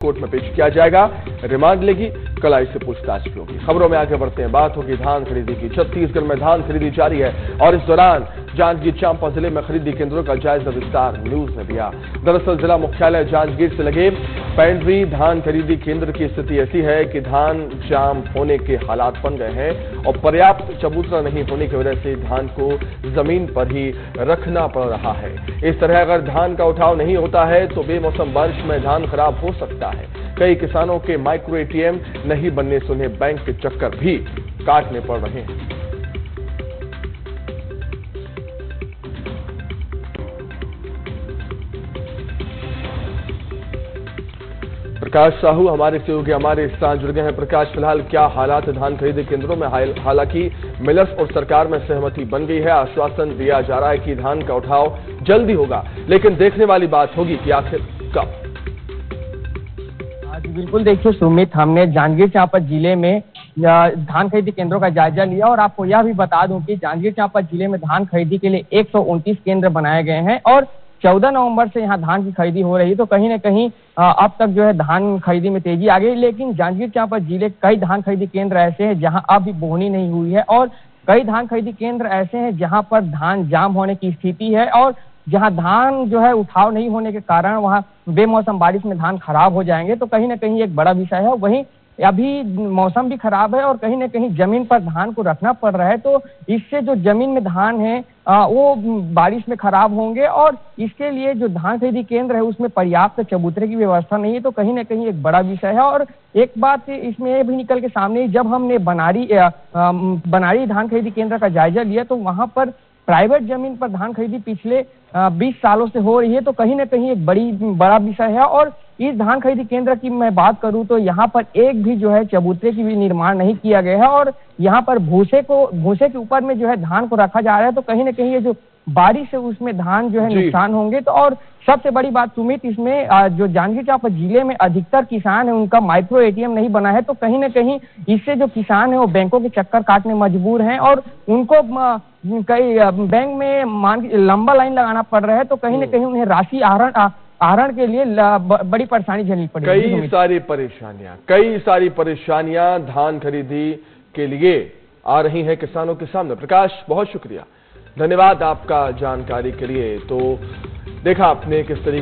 Court में पेश किया जाएगा। रिमांड लेगी, कल से पूछताछ भी होगी। खबरों में आगे बढ़ते हैं, बात होगी धान खरीदी की। छत्तीसगढ़ में धान खरीदी जारी है और इस दौरान जांजगीर चांपा जिले में खरीदी केंद्रों का जायजा विस्तार न्यूज ने दिया। दरअसल जिला मुख्यालय जांजगीर से लगे पैंडरी धान खरीदी केंद्र की स्थिति ऐसी है कि धान जाम होने के हालात बन गए हैं और पर्याप्त चबूतरा नहीं होने की वजह से धान को जमीन पर ही रखना पड़ रहा है। इस तरह अगर धान का उठाव नहीं होता है तो बेमौसम बारिश में धान खराब हो सकता है। कई किसानों के माइक्रो एटीएम नहीं बनने से उन्हें बैंक के चक्कर भी काटने पड़ रहे हैं। प्रकाश साहू हमारे सहयोगी हमारे साथ जुड़ गए हैं। प्रकाश, फिलहाल क्या हालात धान खरीदी केंद्रों में? हालांकि मिलर्स और सरकार में सहमति बन गई है, आश्वासन दिया जा रहा है कि धान का उठाव जल्दी होगा, लेकिन देखने वाली बात होगी कि आखिर कब। बिल्कुल, देखिए सुमित, हमने जांजगीर चांपा जिले में धान खरीदी केंद्रों का जायजा लिया और आपको यह भी बता दूं कि जांजगीर चांपा जिले में धान खरीदी के लिए 129 केंद्र बनाए गए हैं और 14 नवंबर से यहां धान की खरीदी हो रही है। तो कहीं ना कहीं अब तक जो है धान खरीदी में तेजी आ गई, लेकिन जांजगीर चांपा जिले कई धान खरीदी केंद्र ऐसे हैं जहां अभी बोहनी नहीं हुई है और कई धान खरीदी केंद्र ऐसे हैं जहां पर धान जाम होने की स्थिति है और जहां धान जो है उठाव नहीं होने के कारण वहां बेमौसम बारिश में धान खराब हो जाएंगे। तो कहीं ना कहीं एक बड़ा विषय है। वहीं अभी मौसम भी खराब है और कहीं ना कहीं जमीन पर धान को रखना पड़ रहा है, तो इससे जो जमीन में धान है वो बारिश में खराब होंगे और इसके लिए जो धान खरीदी केंद्र है उसमें पर्याप्त चबूतरे की व्यवस्था नहीं है। तो कहीं ना कहीं एक बड़ा विषय है। और एक बात इसमें ये भी निकल के सामने, जब हमने बनारी धान खरीदी केंद्र का जायजा लिया तो वहां पर प्राइवेट जमीन पर धान खरीदी पिछले 20 सालों से हो रही है। तो कहीं ना कहीं एक बड़ा विषय है। और इस धान खरीदी केंद्र की मैं बात करूं तो यहाँ पर एक भी जो है चबूतरे की भी निर्माण नहीं किया गया है और यहाँ पर भूसे के ऊपर में जो है धान को रखा जा रहा है। तो कहीं ना कहीं ये जो बारिश है उसमें धान जो है नुकसान होंगे। तो और सबसे बड़ी बात सुमित, इसमें जो जांजगीर चांपा जिले में अधिकतर किसान है उनका माइक्रो एटीएम नहीं बना है। तो कहीं ना कहीं इससे जो किसान है वो बैंकों के चक्कर काटने मजबूर हैं और उनको कई बैंक में लंबा लाइन लगाना पड़ रहा है। तो कहीं ना कहीं उन्हें राशि आहरण के लिए बड़ी परेशानी झेलनी पड़ेगी। कई सारी परेशानियां धान खरीदी के लिए आ रही हैं किसानों के सामने। प्रकाश, बहुत शुक्रिया, धन्यवाद आपका जानकारी के लिए। तो देखा आपने किस तरीके